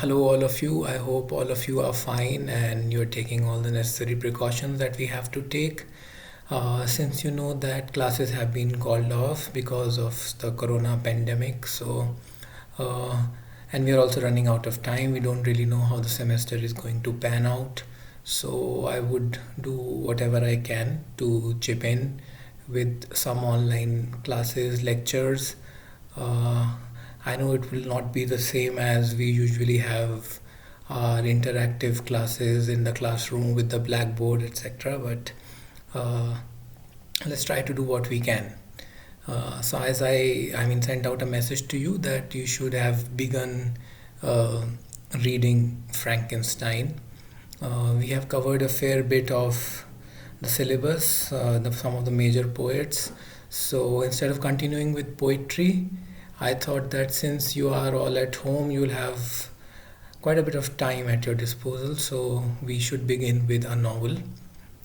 Hello, all of you. I hope all of you are fine and you're taking all the necessary precautions that we have to take. Since you know that classes have been called off because of the corona pandemic, uh, and we are also running out of time. We don't really know how the semester is going to pan out. So I would do whatever I can to chip in with some online classes, lectures. Uh, I know it will not be the same as we usually have our interactive classes in the classroom with the blackboard, etc. But uh, let's try to do what we can. So as I sent out a message to you that you should have begun uh, reading Frankenstein. We have covered a fair bit of the syllabus, some of the major poets. So instead of continuing with poetry, I thought that since you are all at home, you'll have quite a bit of time at your disposal. So we should begin with a novel.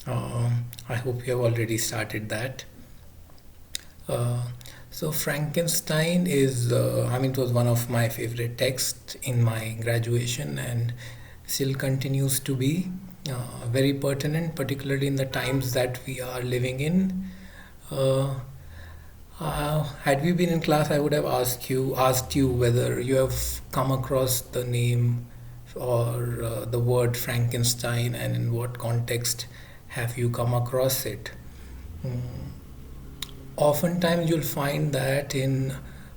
I hope you have already started that. Uh, so Frankenstein it was one of my favorite texts in my graduation and still continues to be very pertinent, particularly in the times that we are living in. Uh, had we been in class, I would have asked you whether you have come across the name or the word Frankenstein, and in what context have you come across it. Mm, Oftentimes, you'll find that in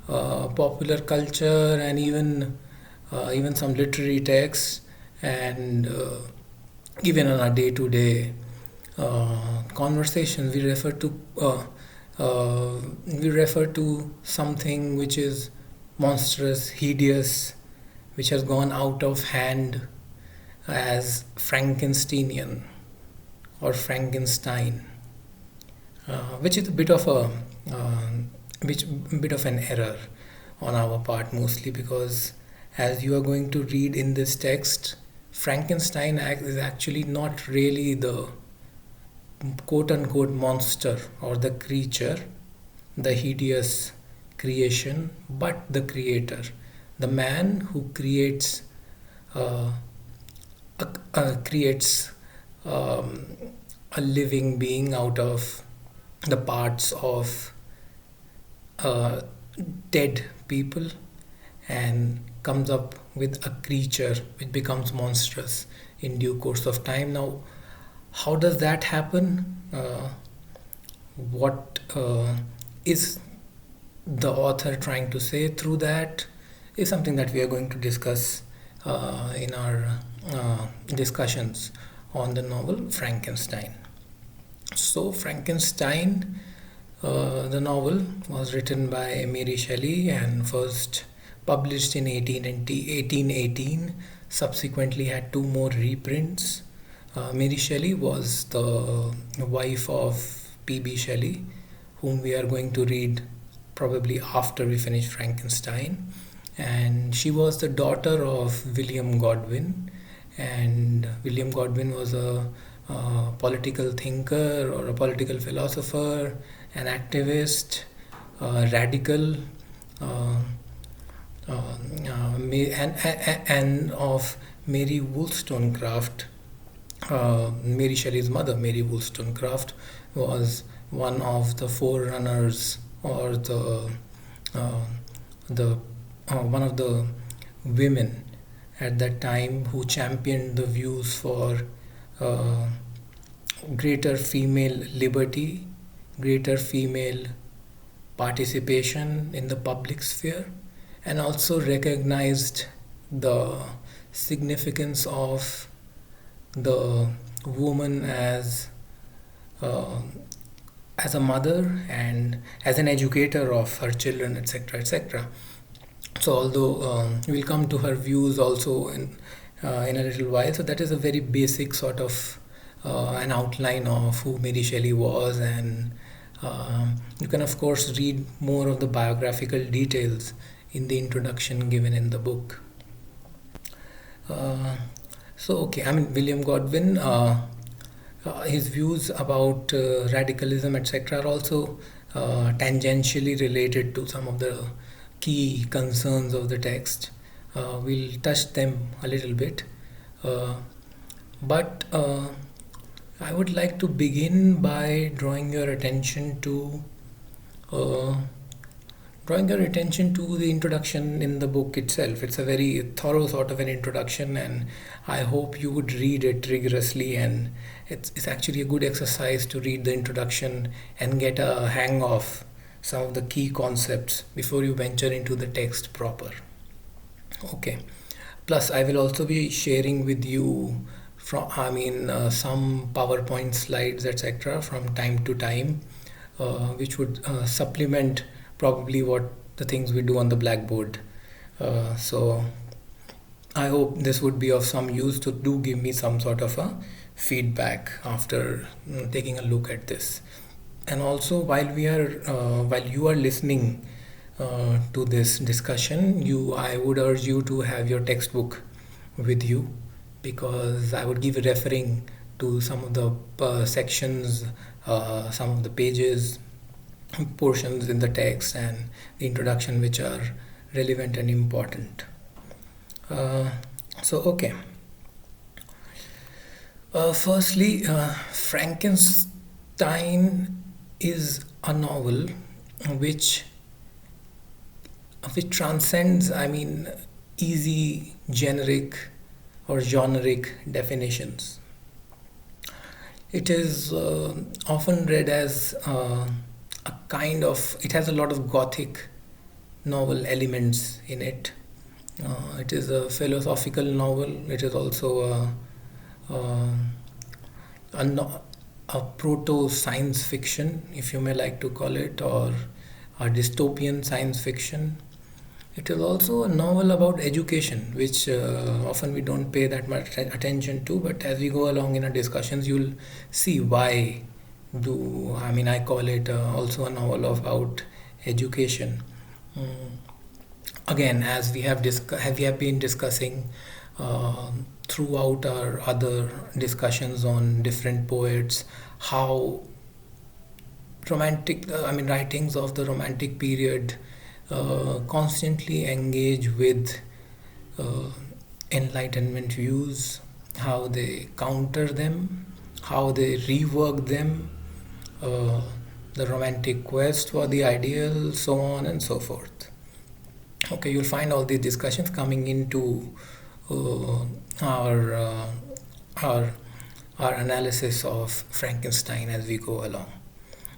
popular culture and even some literary texts, and even on our day-to-day conversations, we refer to something which is monstrous, hideous, which has gone out of hand as Frankensteinian or Frankenstein, which is a bit of a uh, which bit of an error on our part, mostly because as you are going to read in this text, Frankenstein is actually not really the quote unquote monster or the creature, the hideous creation, but the creator, the man who uh, creates um, a living being out of the parts of uh, dead people and comes up with a creature which becomes monstrous in due course of time. Now, how does that happen? What is the author trying to say through that is something that we are going to discuss in our discussions on the novel Frankenstein. So, Frankenstein, the novel, was written by Mary Shelley and first published in 1818, subsequently had two more reprints. Mary Shelley was the wife of P.B. Shelley, whom we are going to read probably after we finish Frankenstein. And she was the daughter of William Godwin. And William Godwin was a political thinker or a political philosopher, an activist, radical, uh, and of Mary Wollstonecraft. Mary Shelley's mother, Mary Wollstonecraft, was one of the forerunners or uh, the one of the women at that time who championed the views for uh, greater female liberty, greater female participation in the public sphere, and also recognized the significance of the woman uh, as a mother and as an educator of her children, etc., etc. So, although we'll come to her views also in a little while, so that is a very basic sort of an outline of who Mary Shelley was, and you can of course read more of the biographical details in the introduction given in the book. Uh, okay, William Godwin, his views about radicalism, etc., are also tangentially related to some of the key concerns of the text. We'll touch them a little bit. Uh, but I would like to begin by uh, drawing your attention to the introduction in the book itself. It's a very thorough sort of an introduction, and I hope you would read it rigorously. And it's actually a good exercise to read the introduction and get a hang of some of the key concepts before you venture into the text proper. Okay. Plus, I will also be sharing with you some PowerPoint slides, etc., from time to time, which would supplement probably what the things we do on the blackboard. So I hope this would be of some use. To do give me some sort of a feedback after taking a look at this. And also, while you are listening to this discussion, you I would urge you to have your textbook with you, because I would give referring to some of the sections, some of the pages, portions in the text and the introduction which are relevant and important. Uh, okay. Firstly, Frankenstein is a novel which which transcends, easy generic or generic definitions. It is often read as it has a lot of gothic novel elements in it. It is a philosophical novel. It is also uh, a, no- a proto science fiction, if you may like to call it, or a dystopian science fiction. It is also a novel about education, which often we don't pay that much attention to. But as we go along in our discussions, you'll see why. I call it also a novel about education. Mm. Again, as we have been discussing throughout our other discussions on different poets, how writings of the romantic period constantly engage with uh, enlightenment views, how they counter them, how they rework them, uh, the romantic quest for the ideal, so on and so forth. Okay, you'll find all these discussions coming into uh, our uh, our our analysis of Frankenstein as we go along.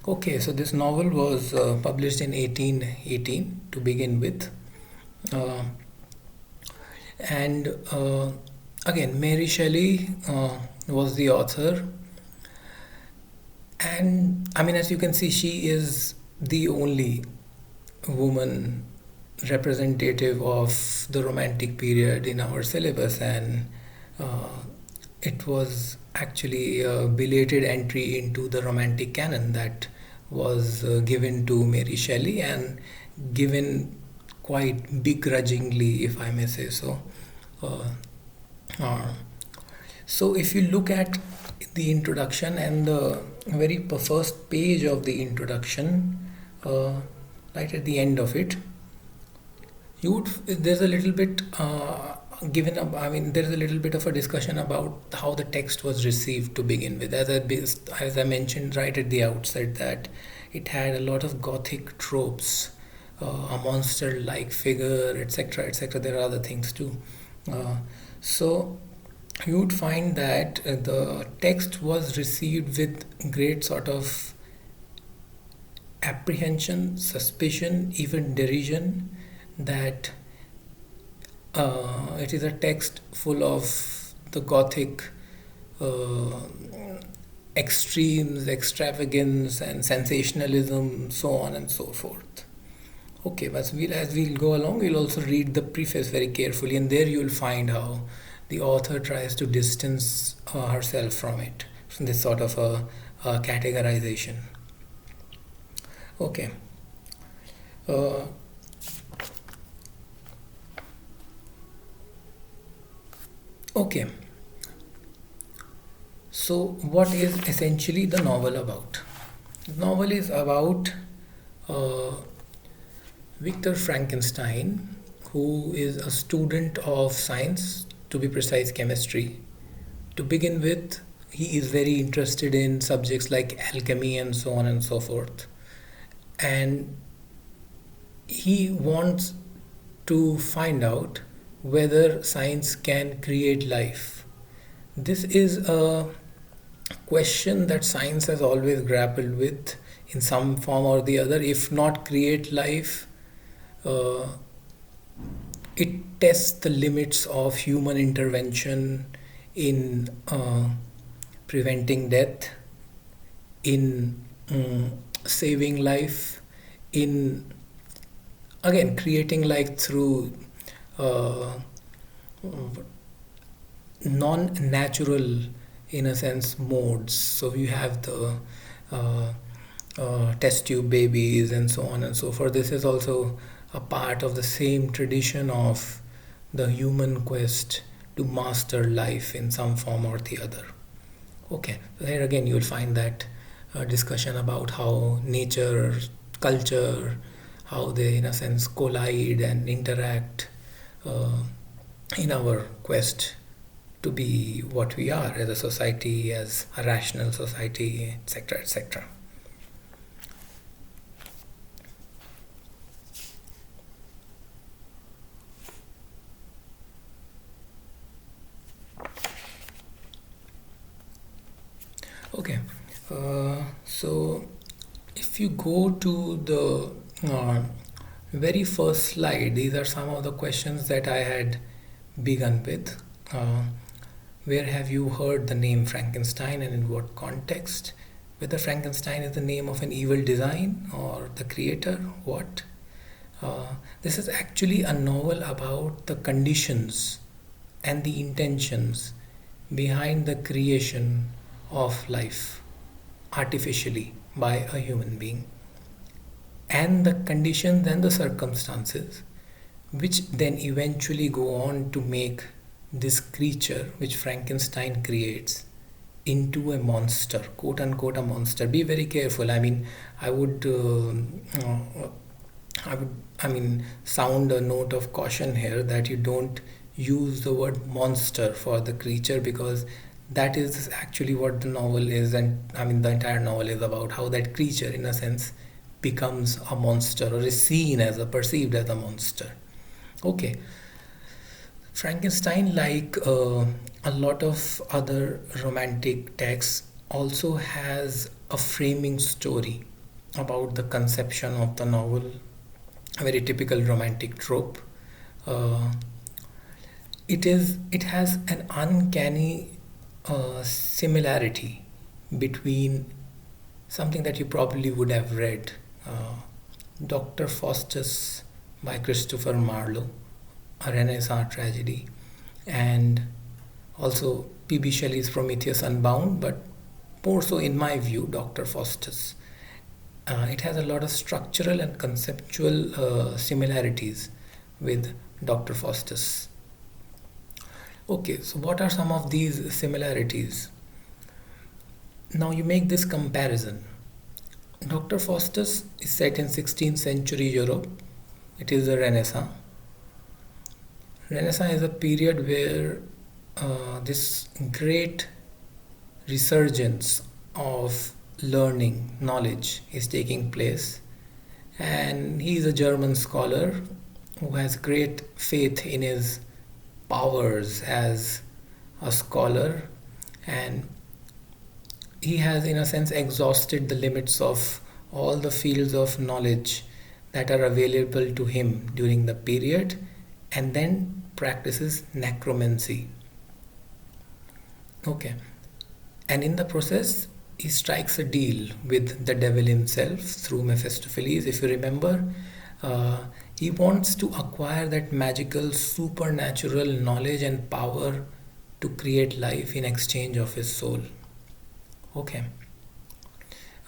Okay, so this novel was published in 1818 to begin with. Uh, and Again, Mary Shelley was the author. And as you can see, she is the only woman representative of the Romantic period in our syllabus, and uh, it was actually a belated entry into the Romantic canon that was given to Mary Shelley, and given quite begrudgingly, if I may say so. Uh, uh, so, if you look at the introduction and the very first page of the introduction, right at the end of it, there's a little bit there's a little bit of a discussion about how the text was received to begin with. As I mentioned right at the outset, that it had a lot of gothic tropes, a monster-like figure, etc., etc. There are other things too. So you would find that the text was received with great sort of apprehension, suspicion, even derision, that it is a text full of the Gothic uh, extremes, extravagance, and sensationalism, so on and so forth. Okay, but as we'll go along, we'll also read the preface very carefully, and there you'll find how the author tries to distance herself from it, from this sort of a categorization. Okay. Uh, okay. So, what is essentially the novel about? The novel is about uh, Victor Frankenstein, who is a student of science, to be precise, chemistry. To begin with, he is very interested in subjects like alchemy and so on and so forth. And he wants to find out whether science can create life. This is a question that science has always grappled with in some form or the other. If not create life, uh, it tests the limits of human intervention in preventing death, in saving life, in again creating life through uh, non-natural, in a sense, modes. So you have the uh, test tube babies and so on and so forth. This is also a part of the same tradition of the human quest to master life in some form or the other. Okay, so here again you will find that discussion about how nature, culture, how they in a sense collide and interact uh, in our quest to be what we are as a society, as a rational society, etc., etc. Okay, so if you go to the very first slide, these are some of the questions that I had begun with. Where have you heard the name Frankenstein and in what context? Whether Frankenstein is the name of an evil design or the creator, what? This is actually a novel about the conditions and the intentions behind the creation of life artificially by a human being, and the conditions and the circumstances which then eventually go on to make this creature which Frankenstein creates into a monster, quote unquote, a monster. Be very careful. I mean, I would, I would, I mean, sound a note of caution here that you don't use the word monster for the creature, because that is actually what the novel is, and I mean, the entire novel is about how that creature, in a sense, becomes a monster or is seen as a perceived as a monster. Okay, Frankenstein, like a lot of other romantic texts, also has a framing story about the conception of the novel, a very typical romantic trope. Uh, it has an uncanny similarity between something that you probably would have read, uh, Dr. Faustus by Christopher Marlowe, a Renaissance tragedy, and also P.B. Shelley's Prometheus Unbound, but more so, in my view, Dr. Faustus. It has a lot of structural and conceptual similarities with Dr. Faustus. Okay, so what are some of these similarities? Now you make this comparison. Dr. Faustus is set in 16th century Europe. It is the Renaissance. Renaissance is a period where this great resurgence of learning, knowledge is taking place. And he is a German scholar who has great faith in his powers as a scholar, and he has, in a sense, exhausted the limits of all the fields of knowledge that are available to him during the period, and then practices necromancy. Okay, and in the process, he strikes a deal with the devil himself through Mephistopheles. If you remember, uh, he wants to acquire that magical supernatural knowledge and power to create life in exchange of his soul. Okay,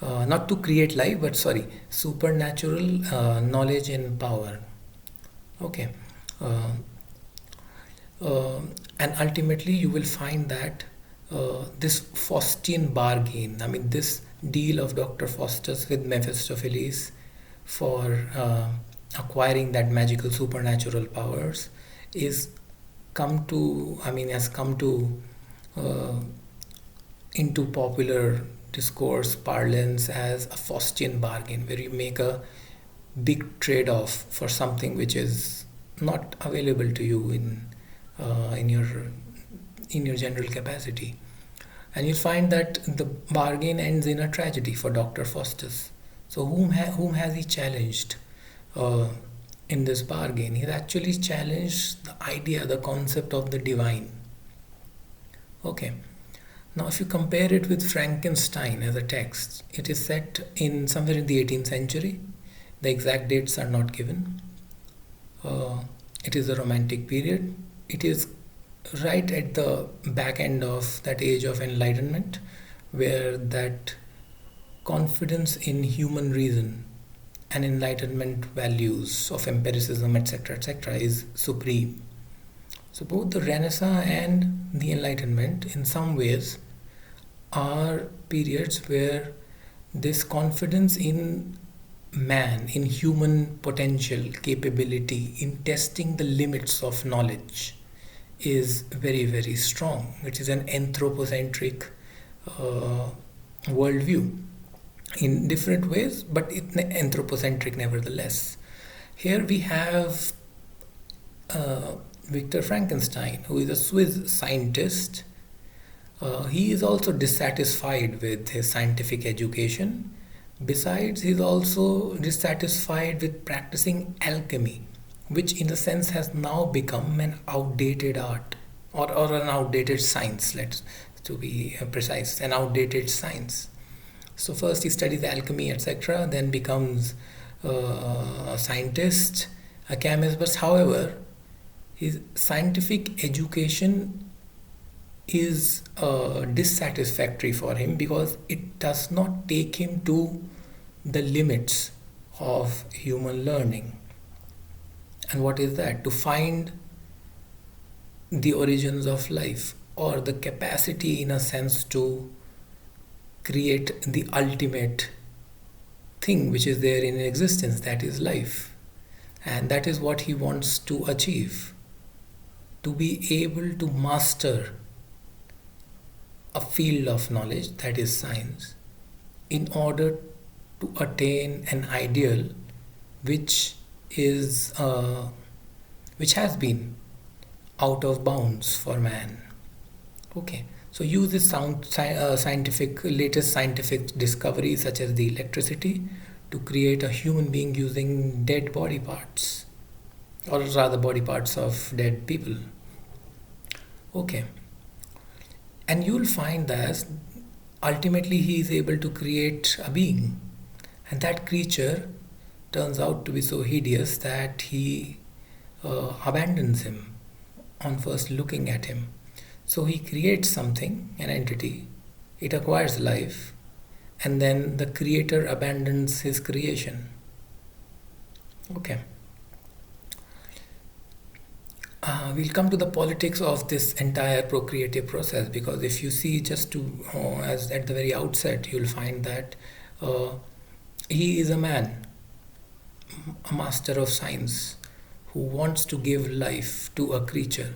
not to create life, but sorry, supernatural knowledge and power. Okay, uh, uh, and ultimately you will find that this Faustian bargain, I mean, this deal of Dr. Faustus with Mephistopheles for acquiring that magical supernatural powers is has come to uh, into popular discourse parlance as a Faustian bargain, where you make a big trade-off for something which is not available to you uh, in your in your general capacity. And you'll find that the bargain ends in a tragedy for Dr. Faustus. So, whom has he challenged uh, in this bargain? He's actually challenged the idea, the concept of the divine. Okay. Now, if you compare it with Frankenstein as a text, it is set in somewhere in the 18th century. The exact dates are not given. It is a romantic period. It is right at the back end of that age of enlightenment, where that confidence in human reason and enlightenment values of empiricism, etc., is supreme. So, both the Renaissance and the Enlightenment, in some ways, are periods where this confidence in man, in human potential, capability, in testing the limits of knowledge, is very, very strong. It is an anthropocentric uh, worldview in different ways, but it's anthropocentric nevertheless. Here we have uh, Victor Frankenstein, who is a Swiss scientist. He is also dissatisfied with his scientific education. Besides, he is also dissatisfied with practicing alchemy, which in a sense has now become an outdated art, or an outdated science, let's to be precise, an outdated science. So first he studies alchemy, etc., then becomes a scientist, a chemist. But however, his scientific education is dissatisfactory for him because it does not take him to the limits of human learning. And what is that? To find the origins of life, or the capacity, in a sense, to create the ultimate thing which is there in existence, that is life. And that is what he wants to achieve, to be able to master a field of knowledge, that is science, in order to attain an ideal which is which has been out of bounds for man. Okay, so use this scientific latest scientific discoveries such as the electricity to create a human being using dead body parts, or rather body parts of dead people. Okay, and you'll find that ultimately he is able to create a being, and that creature turns out to be so hideous that he abandons him on first looking at him. So he creates something, an entity, it acquires life, and then the creator abandons his creation. Okay. We'll come to the politics of this entire procreative process, because if you see, just to as at the very outset, you'll find that uh, he is a man, a master of science, who wants to give life to a creature.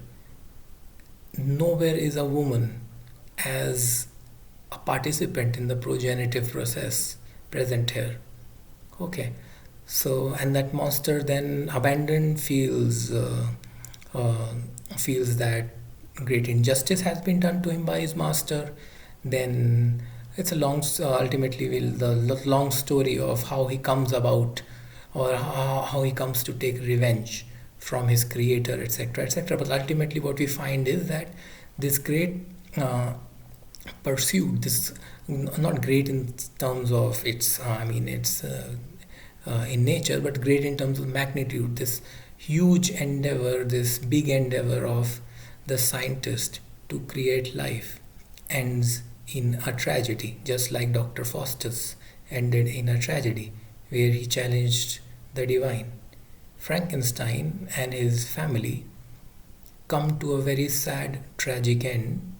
Nowhere is a woman as a participant in the progenitive process present here. Okay, so and that monster then abandoned uh, feels that great injustice has been done to him by his master. Then it's a long, ultimately, the long story of how he comes about, or how he comes to take revenge from his creator, etc., etc. But ultimately, what we find is that this great pursuit, this not great in terms of its, it's in nature, but great in terms of magnitude. This huge endeavor, this big endeavor of the scientist to create life ends in a tragedy, just like Dr. Faustus ended in a tragedy where he challenged the divine. Frankenstein and his family come to a very sad, tragic end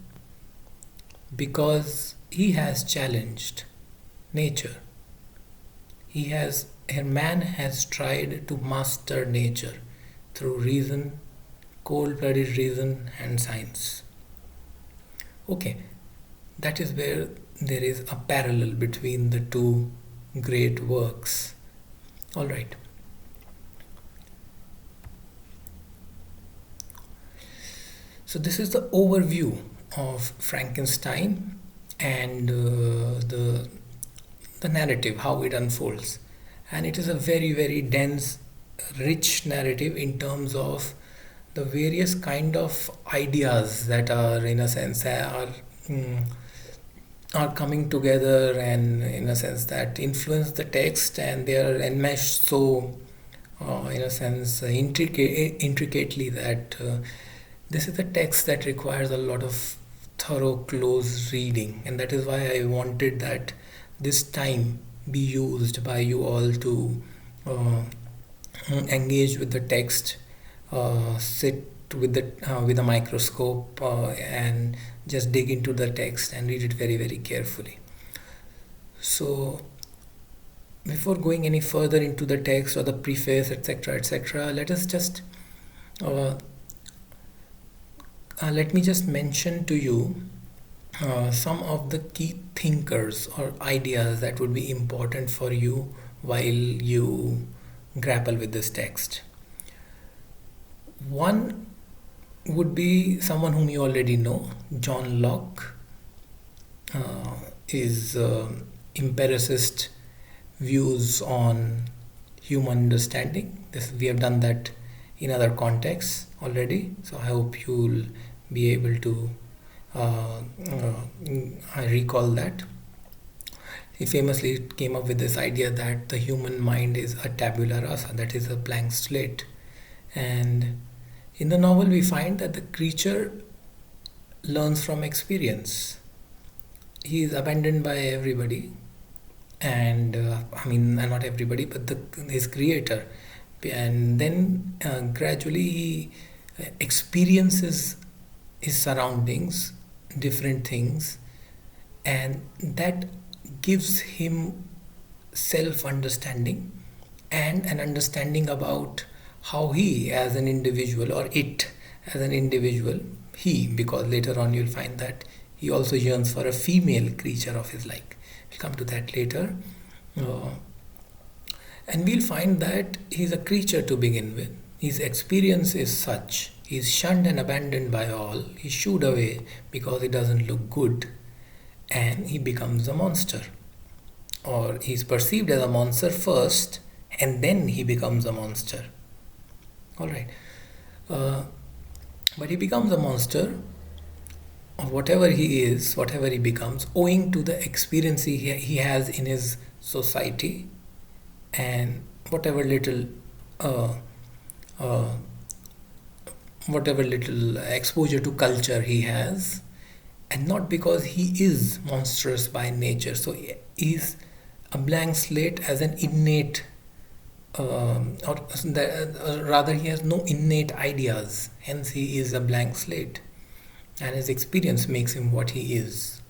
because he has challenged nature. He has Here, man has tried to master nature through reason, cold blooded reason, and science. Okay, that is where there is a parallel between the two great works. Alright, so this is the overview of Frankenstein and the narrative, how it unfolds. And it is a very, very dense, rich narrative in terms of the various kind of ideas that are, in a sense, mm, are coming together, and in a sense that influence the text, and they are enmeshed so in a sense intricately that this is a text that requires a lot of thorough close reading, and that is why I wanted that this time be used by you all to uh, engage with the text, sit with a microscope, and just dig into the text and read it very, very carefully. So before going any further into the text or the preface, etc., etc., uh, let me just mention to you some of the key thinkers or ideas that would be important for you while you grapple with this text. One would be someone whom you already know, John Locke. His empiricist views on human understanding. This we have done that in other contexts already, so I hope you'll be able to I recall that. He famously came up with this idea that the human mind is a tabula rasa, that is a blank slate. And in the novel, we find that the creature learns from experience. He is abandoned by everybody, and not everybody, but his creator. And then gradually he experiences his surroundings, different things, and that gives him self understanding and an understanding about how he as an individual, or it as an individual, he, because later on you'll find that he also yearns for a female creature of his like. We'll come to that later. And we'll find that he's a creature to begin with. His experience is such. He's shunned and abandoned by all. He's shooed away because he doesn't look good. And he becomes a monster. Or he's perceived as a monster first, and then he becomes a monster. Alright. But he becomes a monster of whatever he is, whatever he becomes, owing to the experience he has in his society, and whatever little uh, exposure to culture he has, and not because he is monstrous by nature. So he's a blank slate as an innate, rather he has no innate ideas, hence he is a blank slate, and his experience makes him what he is.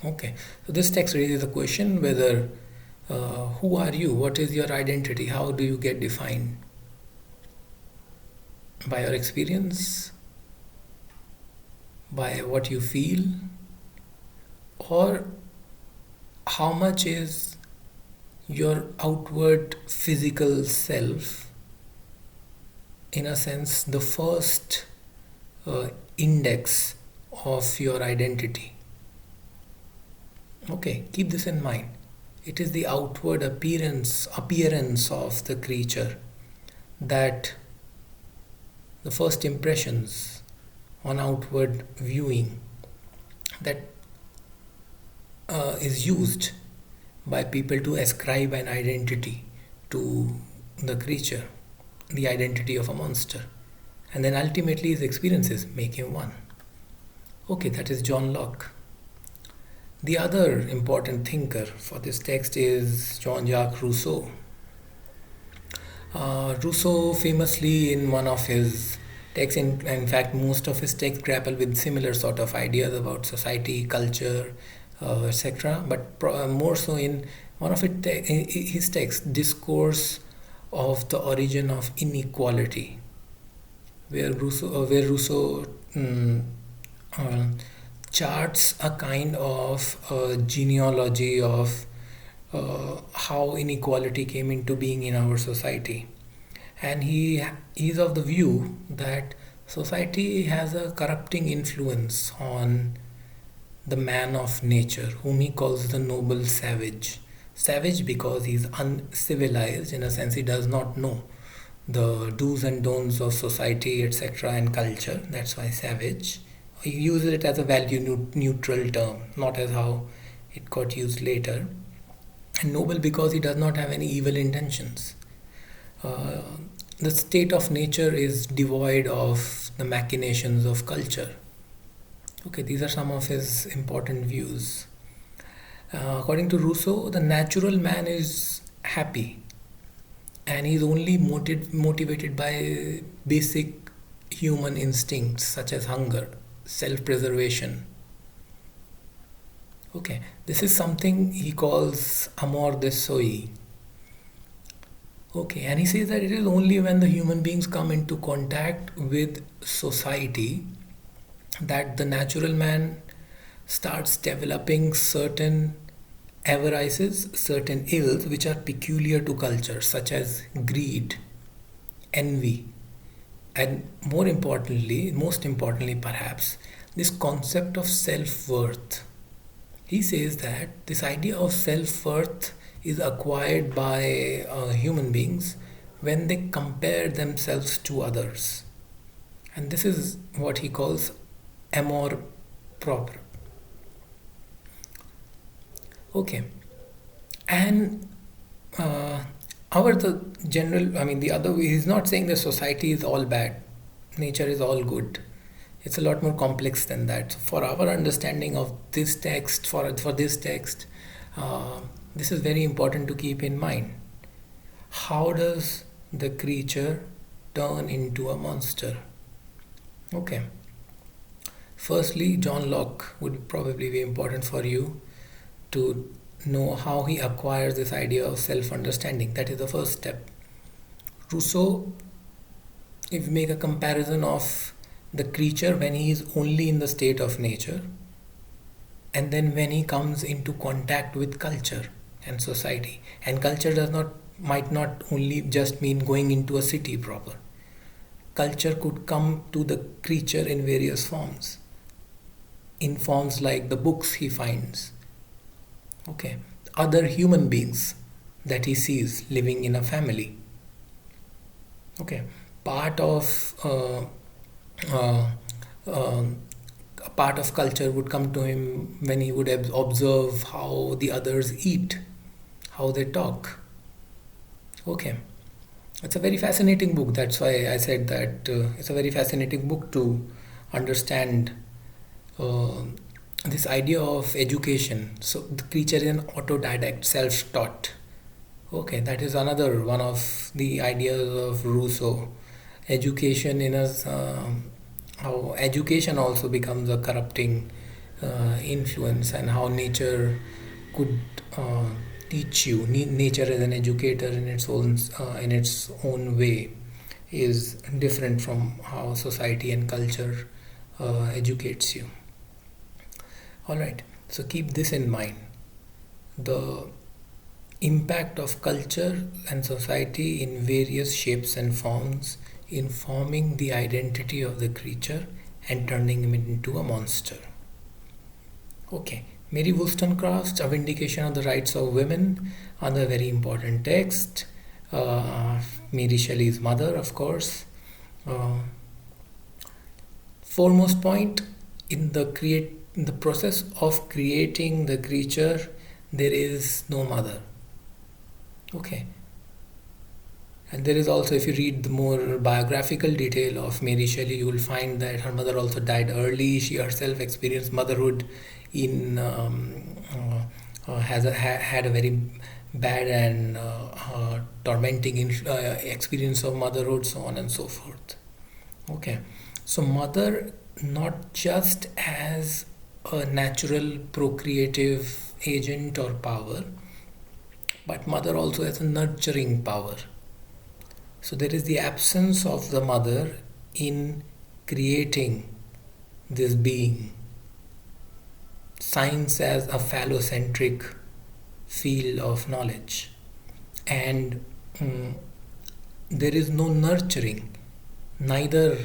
Okay, so this text raises the question whether who are you? What is your identity? How do you get defined? By your experience? By what you feel? Or how much is your outward physical self, in a sense, the first index of your identity? Okay, keep this in mind. It is the outward appearance of the creature, that the first impressions on outward viewing, that is used by people to ascribe an identity to the creature, the identity of a monster, and then ultimately his experiences make him one. Okay, that is John Locke. The other important thinker for this text is Jean-Jacques Rousseau. Rousseau famously, in one of his texts, in fact most of his texts grapple with similar sort of ideas about society, culture, etc., but more so in One of his texts, Discourse of the Origin of Inequality, where Rousseau uh, charts a kind of genealogy of how inequality came into being in our society. And he is of the view that society has a corrupting influence on the man of nature, whom he calls the noble savage. Savage because he's uncivilized, in a sense, he does not know the do's and don'ts of society, etc., and culture. That's why savage. He uses it as a value neutral term, not as how it got used later. And noble because he does not have any evil intentions. Uh, the state of nature is devoid of the machinations of culture. Okay, these are some of his important views. According to Rousseau, the natural man is happy and he's only motivated by basic human instincts such as hunger, self preservation. Okay, this is something he calls amor de soi. Okay, and he says that it is only when the human beings come into contact with society that the natural man starts developing certain avarices, certain ills which are peculiar to culture, such as greed, envy, and most importantly perhaps, this concept of self worth. He says that this idea of self worth is acquired by human beings when they compare themselves to others. And this is what he calls amor propre. Okay, and uh, our the general, I mean, the other, he's not saying that society is all bad, nature is all good. It's a lot more complex than that. So for our understanding of this text, for this text, this is very important to keep in mind. How does the creature turn into a monster? Okay. Firstly, John Locke would probably be important for you to know how he acquires this idea of self understanding. That is the first step. Rousseau, if we make a comparison of the creature when he is only in the state of nature, and then when he comes into contact with culture and society, and culture does not might not only just mean going into a city proper. Culture could come to the creature in various forms, in forms like the books he finds, okay, other human beings that he sees living in a family. Okay, part of uh, uh, a part of culture would come to him when he would observe how the others eat, how they talk. Okay, it's a very fascinating book. That's why I said that it's a very fascinating book to understand uh, this idea of education. So the creature is an autodidact, self-taught. Okay, that is another one of the ideas of Rousseau. Education in us, how education also becomes a corrupting influence, and how nature could uh, teach you. Nature as an educator in its own way is different from how society and culture educates you. All right, so keep this in mind. The impact of culture and society in various shapes and forms in forming the identity of the creature and turning him into a monster. Okay, Mary Wollstonecraft's A Vindication of the Rights of Women, another very important text. Mary Shelley's mother, of course. Uh, Foremost point, in the process of creating the creature, there is no mother. Okay, and there is also, if you read the more biographical detail of Mary Shelley, you will find that her mother also died early. She herself experienced motherhood in had a very bad and tormenting experience of motherhood, so on and so forth. Okay, so mother not just as a natural procreative agent or power, But mother also has a nurturing power. So there is the absence of the mother in creating this being. Science as a phallocentric field of knowledge. And mm, there is no nurturing, neither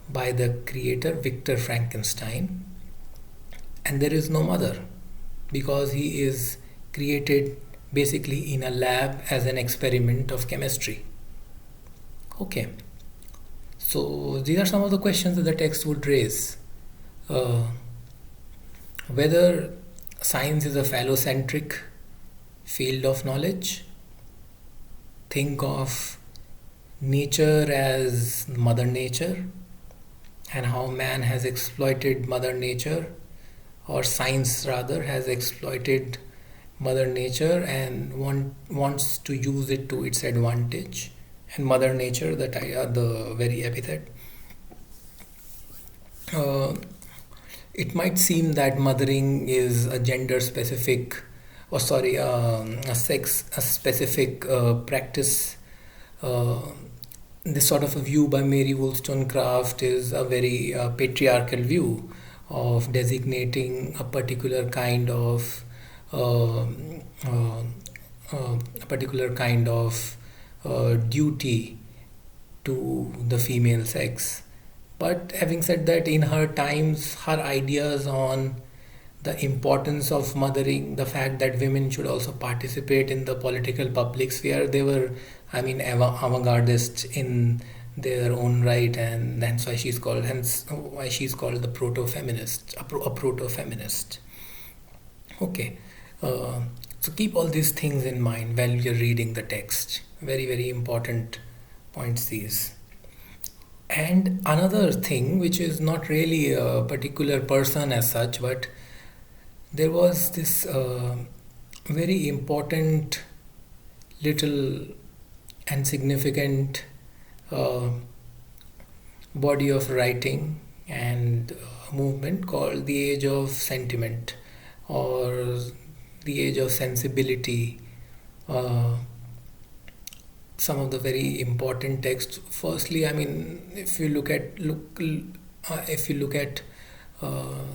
by the creator Victor Frankenstein, and there is no mother because he is created basically in a lab as an experiment of chemistry. Okay, so these are some of the questions that the text would raise. Uh, whether science is a phallocentric field of knowledge, think of nature as mother nature and how man has exploited mother nature, or science rather has exploited mother nature and wants to use it to its advantage, and mother nature, the very epithet. uh, it might seem that mothering is a gender specific, or sorry, a sex a specific practice. uh, this sort of a view by Mary Wollstonecraft is a very patriarchal view of designating a particular kind of uh, uh, a particular kind of duty to the female sex. But having said that, in her times, her ideas on the importance of mothering, the fact that women should also participate in the political public sphere, they were, I mean, avant-gardists in their own right, and hence why she's called the proto-feminist, a proto-feminist. Okay, uh, so keep all these things in mind while you're reading the text. Very, very important points these. And another thing, which is not really a particular person as such, but there was this very important little and significant uh, body of writing and movement called the Age of Sentiment, or the Age of Sensibility. Uh, some of the very important texts. Firstly, I mean, if you look at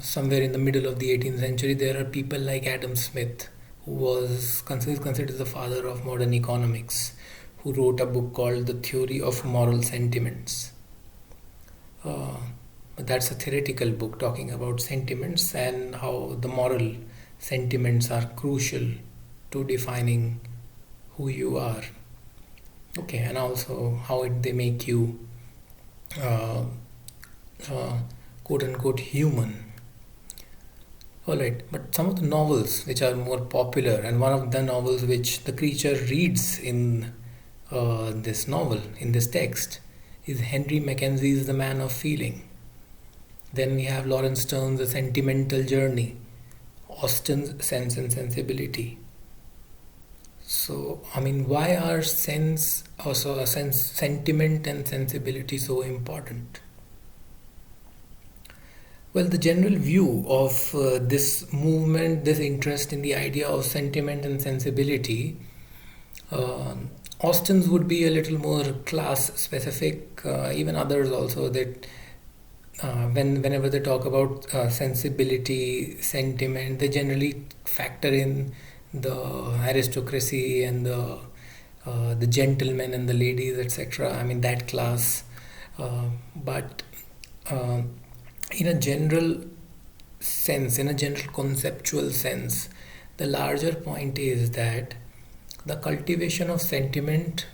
somewhere in the middle of the 18th century, there are people like Adam Smith, who was considered the father of modern economics, who wrote a book called The Theory of Moral Sentiments. Uh, but that's a theoretical book talking about sentiments and how the moral sentiments are crucial to defining who you are. Okay, and also how they make you uh, uh, quote unquote human. Alright, but some of the novels which are more popular, and one of the novels which the creature reads in this novel, in this text, is Henry Mackenzie's The Man of Feeling. Then we have Lawrence Stern's The Sentimental Journey, Austen's Sense and Sensibility. So, I mean, why are sentiment and sensibility so important? Well, the general view of this movement, this interest in the idea of sentiment and sensibility, uh, Austen's would be a little more class specific. Even others also, that whenever they talk about sensibility, sentiment, they generally factor in the aristocracy and the gentlemen and the ladies, etc. I mean, that class. But uh, in a general sense, in a general conceptual sense, the larger point is that the cultivation of sentiment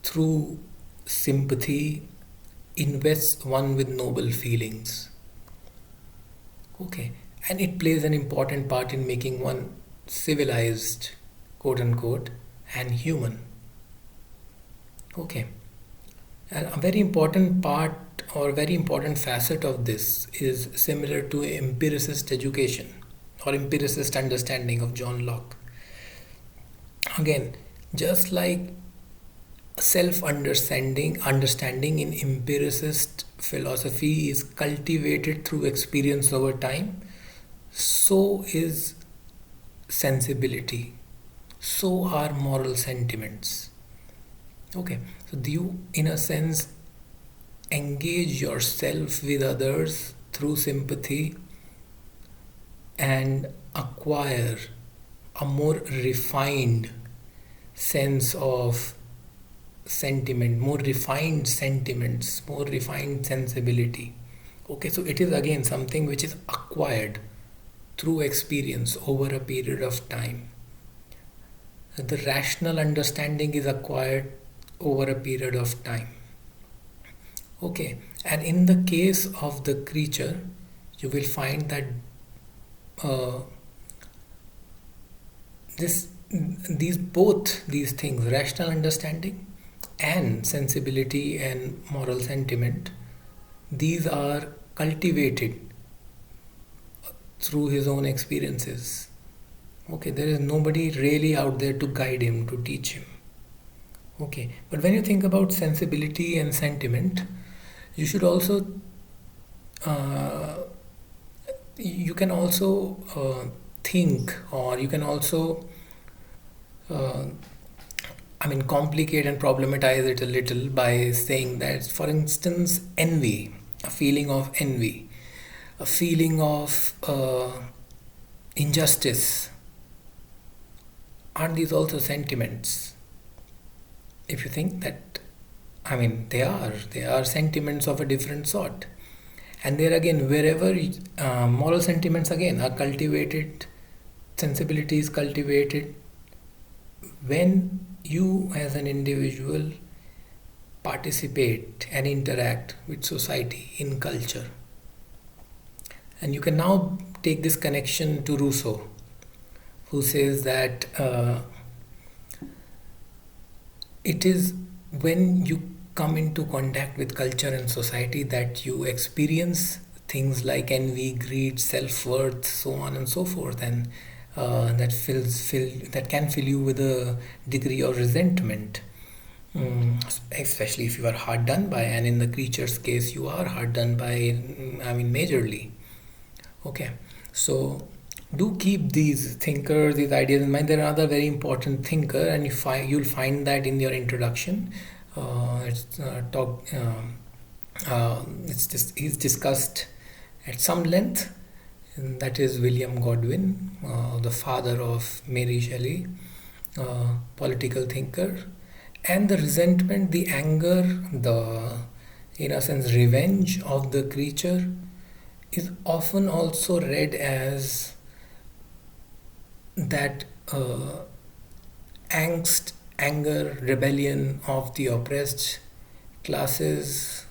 through sympathy invests one with noble feelings. Okay, and it plays an important part in making one civilized, quote unquote, and human. Okay, and a very important part or very important facet of this is similar to empiricist education or empiricist understanding of John Locke. Again, just like understanding in empiricist philosophy is cultivated through experience over time, so is sensibility, so are moral sentiments. Okay, so you, in a sense, engage yourself with others through sympathy and acquire a more refined sense of sentiment, more refined sentiments, more refined sensibility. Okay, so it is again something which is acquired through experience over a period of time. The rational understanding is acquired over a period of time. Okay, and in the case of the creature, you will find that uh, this these things, rational understanding and sensibility and moral sentiment, these are cultivated through his own experiences. Okay, there is nobody really out there to guide him, to teach him. Okay, but when you think about sensibility and sentiment, you should also uh, you can also think, or you can also uh, complicate and problematize it a little by saying that, for instance, envy, a feeling of envy, a feeling of injustice, aren't these also sentiments? If you think that, they are sentiments of a different sort. And there again, wherever moral sentiments again are cultivated, sensibility is cultivated when you as an individual participate and interact with society in culture. And you can now take this connection to Rousseau, who says that it is when you come into contact with culture and society that you experience things like envy, greed, self-worth, so on and so forth, and that can fill you with a degree of resentment. Especially if you are hard done by, and in the creature's case, you are hard done by. Majorly. Okay, so do keep these thinkers, these ideas in mind. There are another very important thinker, and you'll find that in your introduction. He's discussed at some length, and that is William Godwin, the father of Mary Shelley, political thinker. And the resentment, the anger, the, in a sense, revenge of the creature is often also read as that angst, anger, rebellion of the oppressed classes,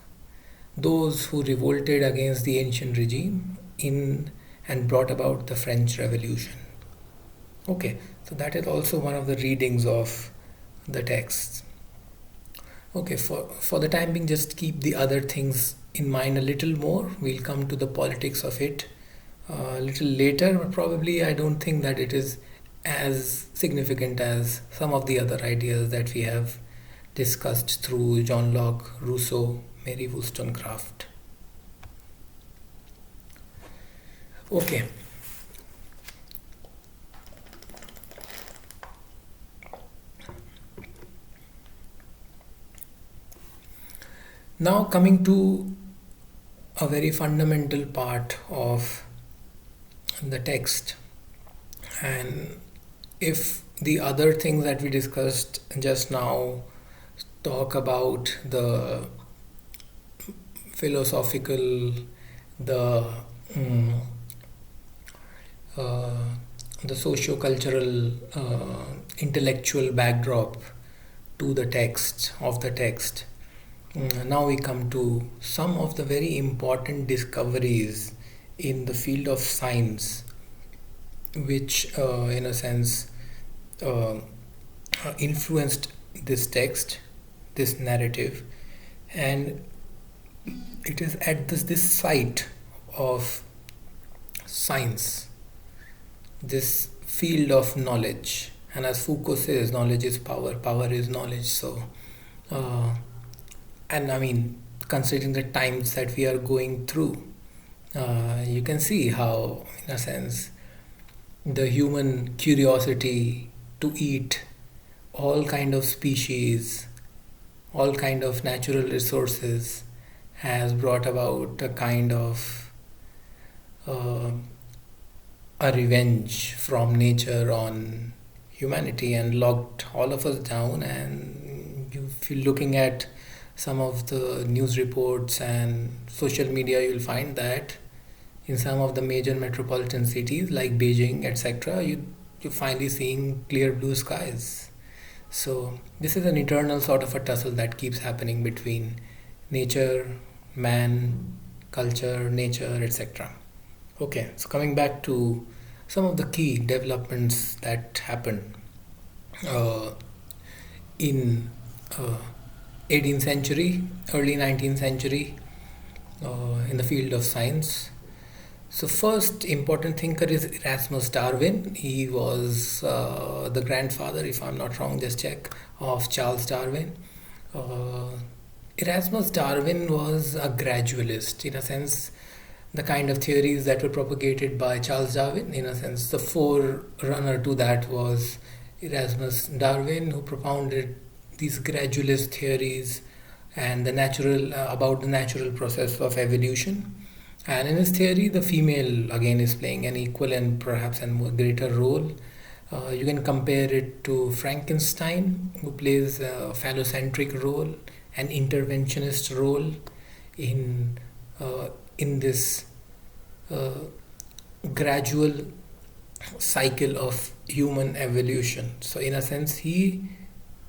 those who revolted against the ancient regime in and brought about the French Revolution. Okay, so that is also one of the readings of the text. Okay, for the time being, just keep the other things in mind a little more. We'll come to the politics of it a little later, but probably I don't think that it is as significant as some of the other ideas that we have discussed through John Locke, Rousseau, Mary Wollstonecraft. Okay. Now coming to a very fundamental part of the text, and if the other things that we discussed just now talk about the philosophical, the uh, the socio-cultural, intellectual backdrop to the text of the text. Now we come to some of the very important discoveries in the field of science, which, in a sense, uh, influenced this text, this narrative, and it is at this site of science, this field of knowledge. And as Foucault says, knowledge is power, power is knowledge. So, uh, and considering the times that we are going through, you can see how, in a sense, the human curiosity to eat all kind of species, all kind of natural resources has brought about a kind of uh, a revenge from nature on humanity and locked all of us down. And if you're looking at some of the news reports and social media, you'll find that in some of the major metropolitan cities like Beijing, etc., you're finally seeing clear blue skies. So this is an eternal sort of a tussle that keeps happening between nature, man, culture, nature, etc. Okay, so coming back to some of the key developments that happened uh, in uh, 18th century, early 19th century, in the field of science. So first important thinker is Erasmus Darwin. He was the grandfather, if I'm not wrong, just check, of Charles Darwin. Uh, Erasmus Darwin was a gradualist, in a sense, the kind of theories that were propagated by Charles Darwin. In a sense, the forerunner to that was Erasmus Darwin, who propounded these gradualist theories and the natural about the natural process of evolution. And in his theory, the female again is playing an equal and perhaps a more greater role. You can compare it to Frankenstein, who plays a phallocentric role, an interventionist role in in this uh, gradual cycle of human evolution. So, in a sense, he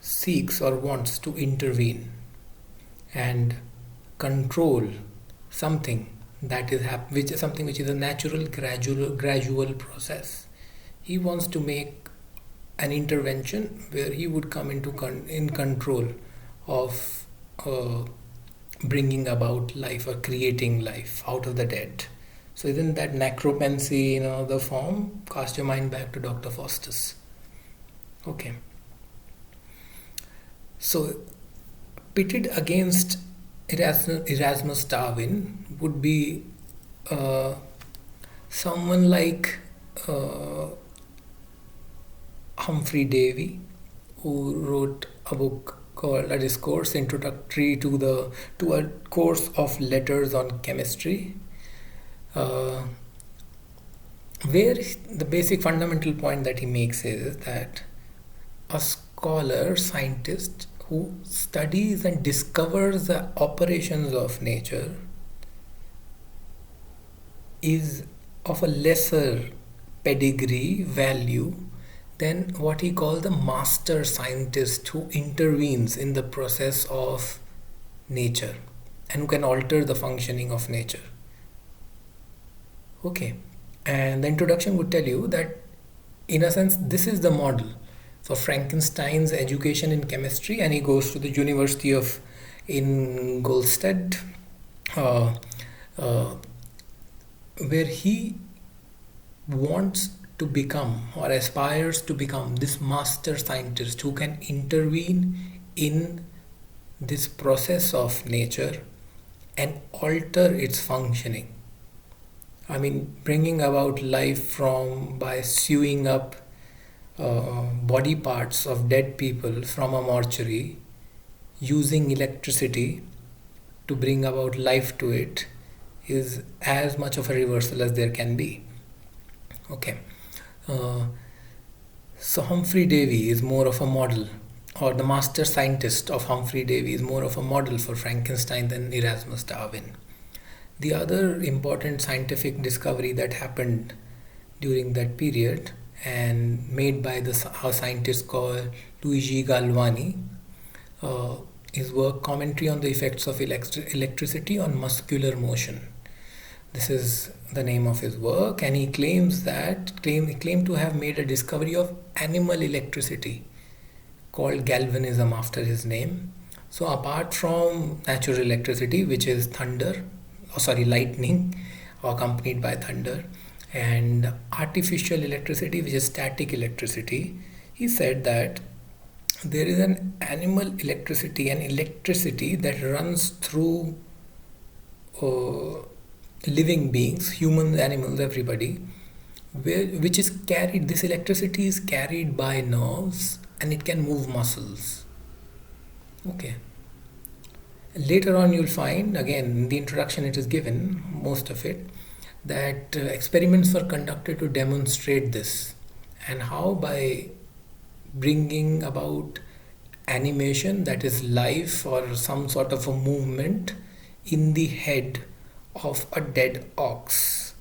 seeks or wants to intervene and control something that is which is something which is a natural gradual process. He wants to make an intervention where he would come into in control of bringing about life or creating life out of the dead. So isn't that necromancy in another form? Cast your mind back to Dr. Faustus. Okay. So pitted against Erasmus Darwin would be uh, someone like uh, Humphrey Davy, who wrote a book called A Discourse Introductory to a Course of Letters on Chemistry, uh, where the basic fundamental point that he makes is that a scholar, scientist who studies and discovers the operations of nature is of a lesser pedigree value than what he called the master scientist who intervenes in the process of nature and who can alter the functioning of nature. Okay, and the introduction would tell you that, in a sense, this is the model for Frankenstein's education in chemistry, and he goes to the University of Ingolstadt, uh, uh, where he wants to become or aspires to become this master scientist who can intervene in this process of nature and alter its functioning. I mean, bringing about life from by sewing up body parts of dead people from a mortuary using electricity to bring about life to it is as much of a reversal as there can be. Okay. Uh, so Humphrey Davy is more of a model, or the master scientist of Humphrey Davy is more of a model for Frankenstein than Erasmus Darwin. The other important scientific discovery that happened during that period and made by a scientist called Luigi Galvani, uh, his work Commentary on the Effects of Electricity on Muscular Motion. This is the name of his work, and he claimed to have made a discovery of animal electricity called galvanism after his name. So apart from natural electricity, which is thunder, lightning accompanied by thunder, and artificial electricity, which is static electricity, he said that there is an animal electricity, an electricity that runs through living beings, humans, animals, everybody, which is carried, this electricity is carried by nerves and it can move muscles. Okay. Later on, you'll find, again, in the introduction, it is given, most of it, that experiments were conducted to demonstrate this. And how? By bringing about animation, that is life or some sort of a movement in the head of a dead ox.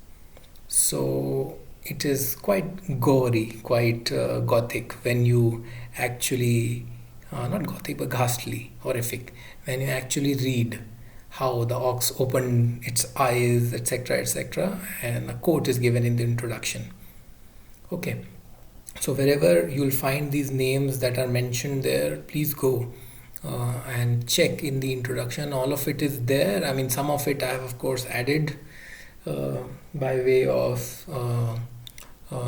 So it is quite gory, quite gothic when you actually, not gothic but ghastly, horrific, when you actually read how the ox opened its eyes, etc., etc., and a quote is given in the introduction. Okay, so wherever you'll find these names that are mentioned there, please go and check in the introduction. All of it is there. I mean, some of it I have, of course, added by way of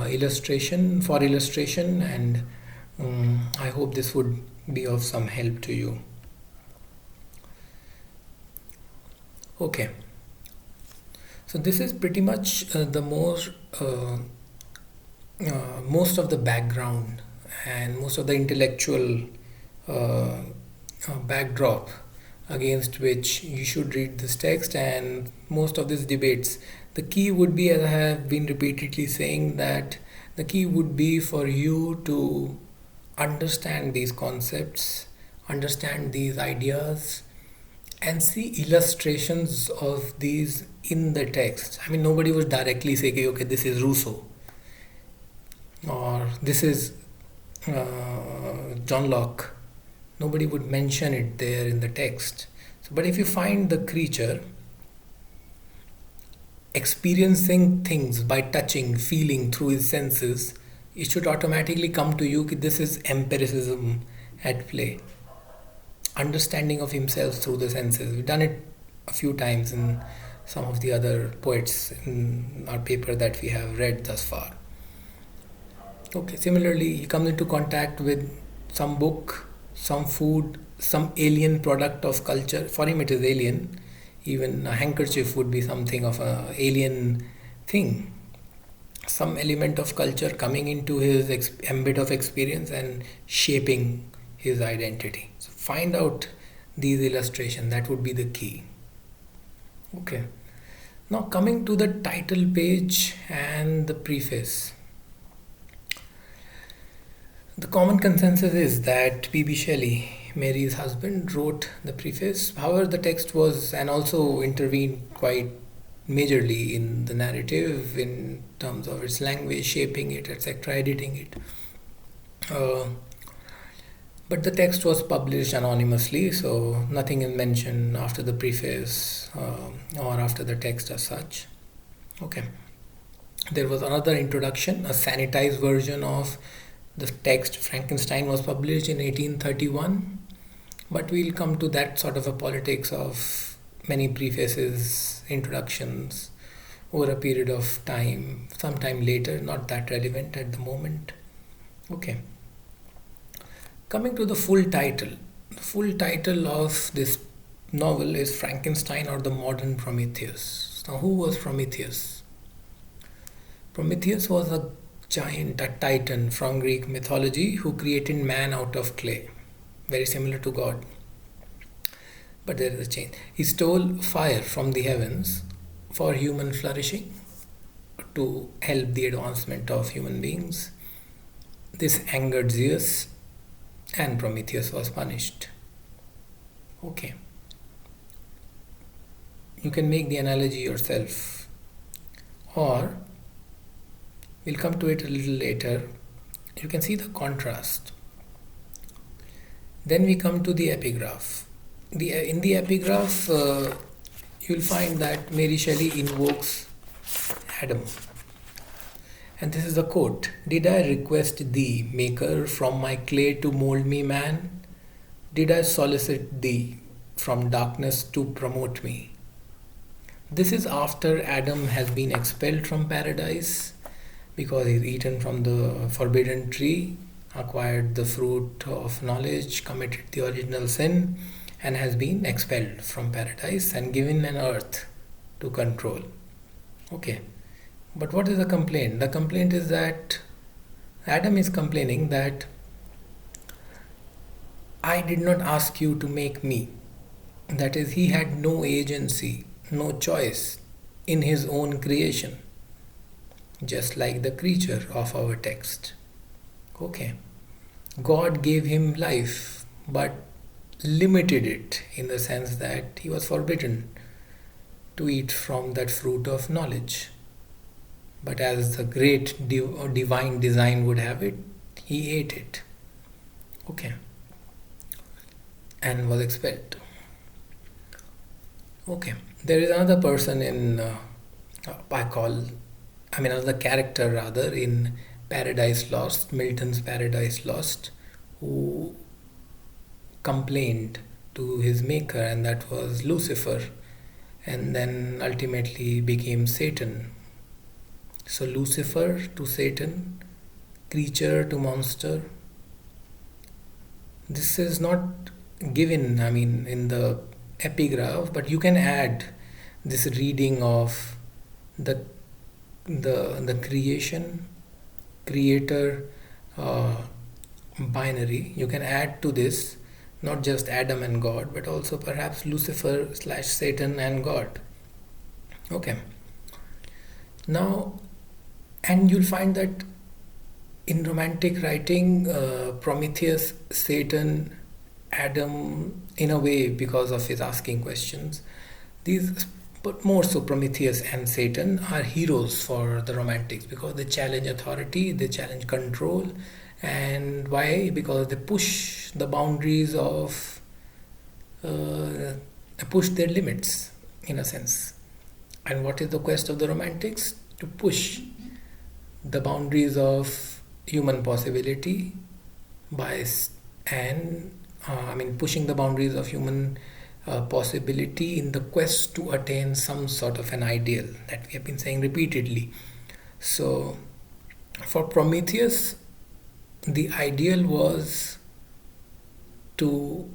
illustration, and I hope this would be of some help to you. Okay, so this is pretty much most of the background and most of the intellectual uh, backdrop against which you should read this text and most of these debates. The key would be, as I have been repeatedly saying, that the key would be for you to understand these concepts, understand these ideas, and see illustrations of these in the text. I mean, nobody would directly say, okay, this is Rousseau or this is John Locke. Nobody would mention it there in the text. So, but if you find the creature experiencing things by touching, feeling through his senses, it should automatically come to you that this is empiricism at play. Understanding of himself through the senses. We've done it a few times in some of the other poets in our paper that we have read thus far. Okay, similarly, he comes into contact with some book, some food, some alien product of culture. For him, it is alien. Even a handkerchief would be something of an alien thing. Some element of culture coming into his ambit of experience and shaping his identity. So find out these illustrations. That would be the key. Okay. Now coming to the title page and the preface. The common consensus is that P.B. Shelley, Mary's husband, wrote the preface. However, the text was and also intervened quite majorly in the narrative in terms of its language, shaping it, etc., editing it. But the text was published anonymously, so nothing is mentioned after the preface or after the text as such. Okay. There was another introduction, a sanitized version of the text. Frankenstein was published in 1831, but we'll come to that sort of a politics of many prefaces, introductions over a period of time, sometime later, not that relevant at the moment. Okay. Coming to the full title. The full title of this novel is Frankenstein or the Modern Prometheus. Now, who was Prometheus? Prometheus was a giant, a titan from Greek mythology who created man out of clay, very similar to God. But there is a change. He stole fire from the heavens for human flourishing, to help the advancement of human beings. This angered Zeus, and Prometheus was punished. Okay. You can make the analogy yourself, or we'll come to it a little later. You can see the contrast. Then we come to the epigraph. In the epigraph, you'll find that Mary Shelley invokes Adam. And this is a quote. Did I request thee, maker, from my clay to mold me man? Did I solicit thee from darkness to promote me? This is after Adam has been expelled from paradise because he's eaten from the forbidden tree, acquired the fruit of knowledge, committed the original sin, and has been expelled from paradise and given an earth to control. Okay. But what is the complaint? The complaint is that Adam is complaining that I did not ask you to make me. That is, he had no agency, no choice in his own creation, just like the creature of our text. Okay. God gave him life, but limited it in the sense that he was forbidden to eat from that fruit of knowledge. But as the great divine design would have it, he ate it. Okay. And was expelled. Okay. There is another person in, another character rather in Paradise Lost, Milton's Paradise Lost, who complained to his maker, and that was Lucifer, and then ultimately became Satan. So Lucifer to Satan, creature to monster. This is not given, in the epigraph, but you can add this reading of the the creation creator binary. You can add to this not just Adam and God, but also perhaps Lucifer slash Satan and God. Okay. Now, and you'll find that in romantic writing, Prometheus, Satan, Adam, in a way, because of his asking questions, these, but more so Prometheus and Satan, are heroes for the romantics because they challenge authority, they challenge control. And why? Because they push the boundaries of, push their limits in a sense. And what is the quest of the romantics? To push the boundaries of human possibility by pushing the boundaries of human possibility in the quest to attain some sort of an ideal that we have been saying repeatedly. So for Prometheus, the ideal was to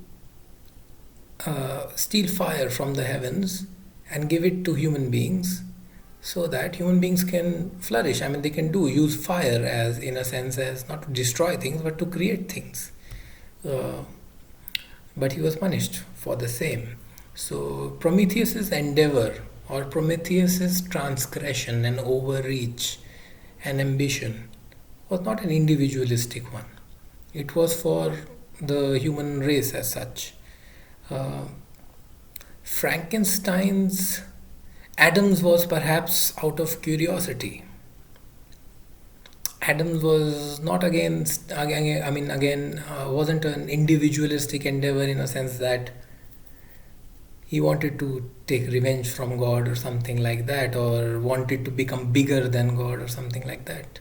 steal fire from the heavens and give it to human beings so that human beings can flourish. They can use fire as, in a sense, as not to destroy things but to create things. But he was punished for the same. So Prometheus's endeavor, or Prometheus's transgression and overreach and ambition, was not an individualistic one. It was for the human race as such. Frankenstein's Adams was perhaps out of curiosity. Adams was not wasn't an individualistic endeavor in a sense that he wanted to take revenge from God or something like that, or wanted to become bigger than God or something like that.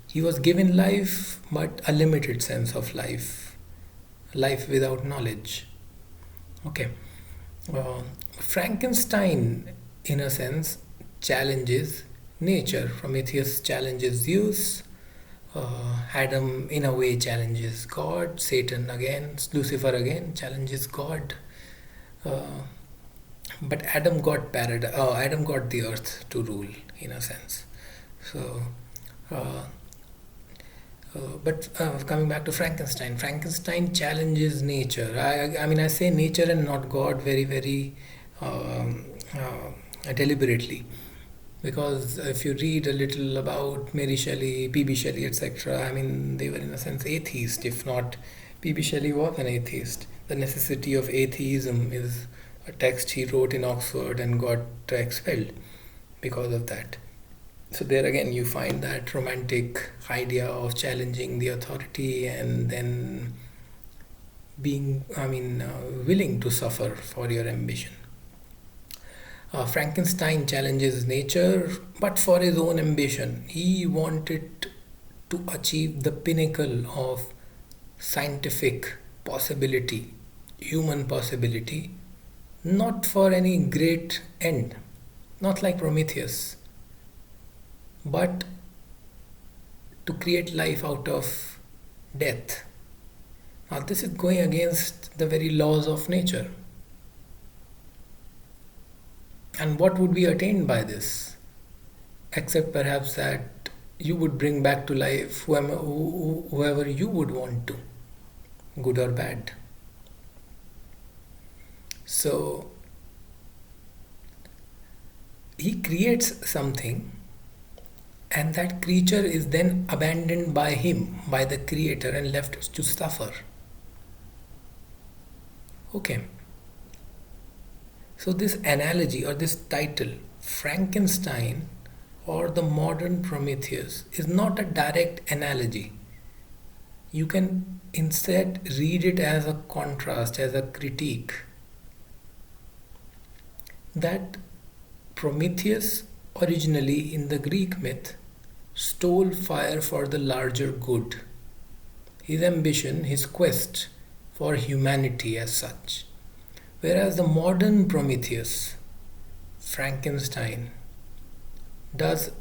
He was given life, but a limited sense of life without knowledge. Okay. Frankenstein, in a sense, challenges nature. Prometheus challenges Zeus. Adam, in a way, challenges God. Satan again, Lucifer again challenges God. But Adam got Adam got the earth to rule, in a sense. So, but coming back to Frankenstein, Frankenstein challenges nature. I say nature and not God very, very deliberately, because if you read a little about Mary Shelley, P.B. Shelley, etc., they were in a sense atheist. If not, P.B. Shelley was an atheist. The Necessity of Atheism is a text he wrote in Oxford and got expelled because of that. So there again you find that romantic idea of challenging the authority and then being, willing to suffer for your ambition. Frankenstein challenges nature, but for his own ambition. He wanted to achieve the pinnacle of scientific possibility, human possibility, not for any great end, not like Prometheus, but to create life out of death. Now, this is going against the very laws of nature. And what would be attained by this? except perhaps that you would bring back to life whoever you would want to, good or bad. So he creates something, and that creature is then abandoned by him, by the creator, and left to suffer. Okay, so this analogy or this title, Frankenstein or the modern Prometheus, is not a direct analogy. You can instead read it as a contrast, as a critique. That Prometheus, originally in the Greek myth, stole fire for the larger good. His ambition, his quest for humanity as such. Whereas the modern Prometheus, Frankenstein, does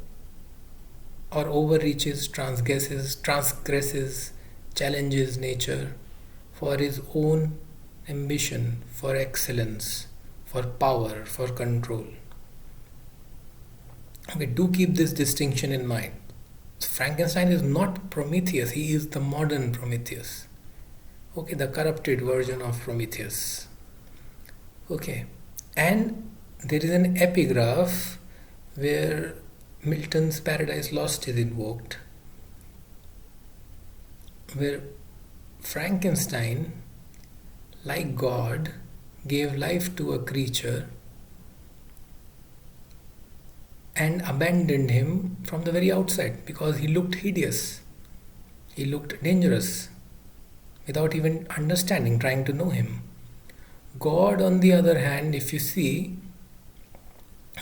or overreaches, transgresses, challenges nature for his own ambition, for excellence, for power, for control. Okay, do keep this distinction in mind. Frankenstein is not Prometheus, he is the modern Prometheus. Okay, the corrupted version of Prometheus. Okay, and there is an epigraph where Milton's Paradise Lost is invoked, where Frankenstein, like God, gave life to a creature and abandoned him from the very outset because he looked hideous, he looked dangerous, without even understanding, trying to know him. God, on the other hand, if you see,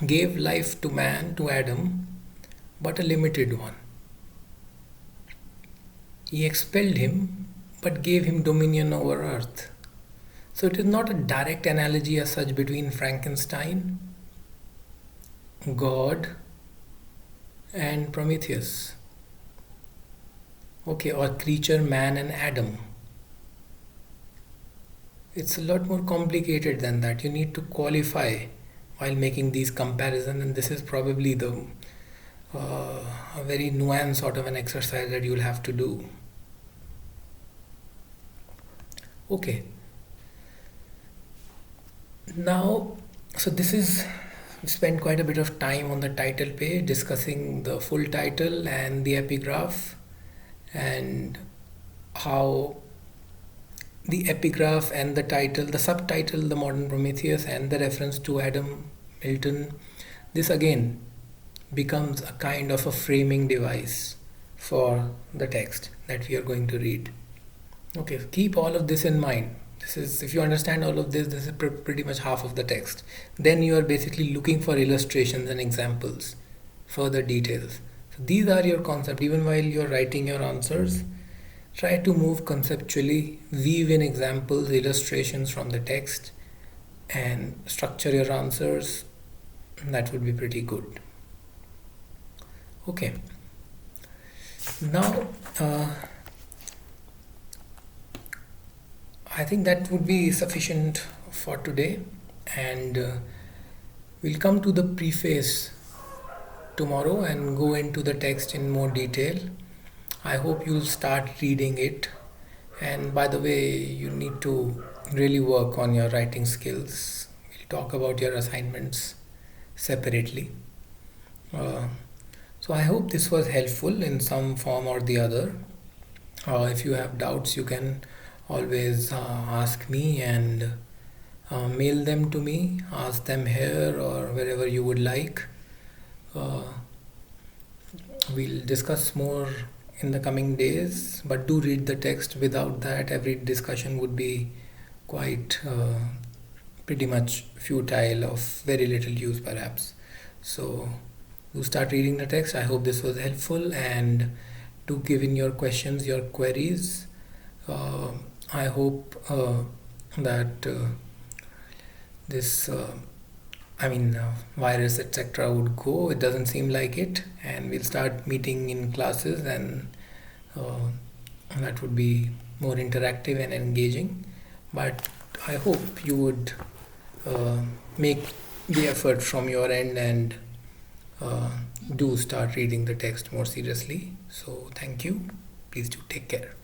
gave life to man, to Adam, but a limited one. He expelled him, but gave him dominion over earth. So it is not a direct analogy as such between Frankenstein, God, and Prometheus. Okay, or creature, man, and Adam. It's a lot more complicated than that. You need to qualify while making these comparisons, and this is probably a very nuanced sort of an exercise that you'll have to do. Okay. Now, so this is, we spent quite a bit of time on the title page discussing the full title and the epigraph, and how the epigraph and the title, the subtitle, the modern Prometheus, and the reference to Adam, Milton, this again becomes a kind of a framing device for the text that we are going to read. Okay, keep all of this in mind. This is, if you understand all of this, this is pretty much half of the text. Then you are basically looking for illustrations and examples, further details. So these are your concepts. Even while you're writing your answers, try to move conceptually, weave in examples, illustrations from the text, and structure your answers. That would be pretty good. Okay. Now, I think that would be sufficient for today, and we'll come to the preface tomorrow and go into the text in more detail. I hope you'll start reading it, and by the way, you need to really work on your writing skills. We'll talk about your assignments separately. So I hope this was helpful in some form or the other. If you have doubts, you can always ask me and mail them to me, ask them here or wherever you would like. We'll discuss more in the coming days, but do read the text. Without that, every discussion would be quite pretty much futile, of very little use perhaps. So do start reading the text. I hope this was helpful, and do give in your questions, your queries. I hope that this virus etc. would go. It doesn't seem like it, and we'll start meeting in classes, and that would be more interactive and engaging. But I hope you would make the effort from your end and do start reading the text more seriously. So thank you. Please do take care.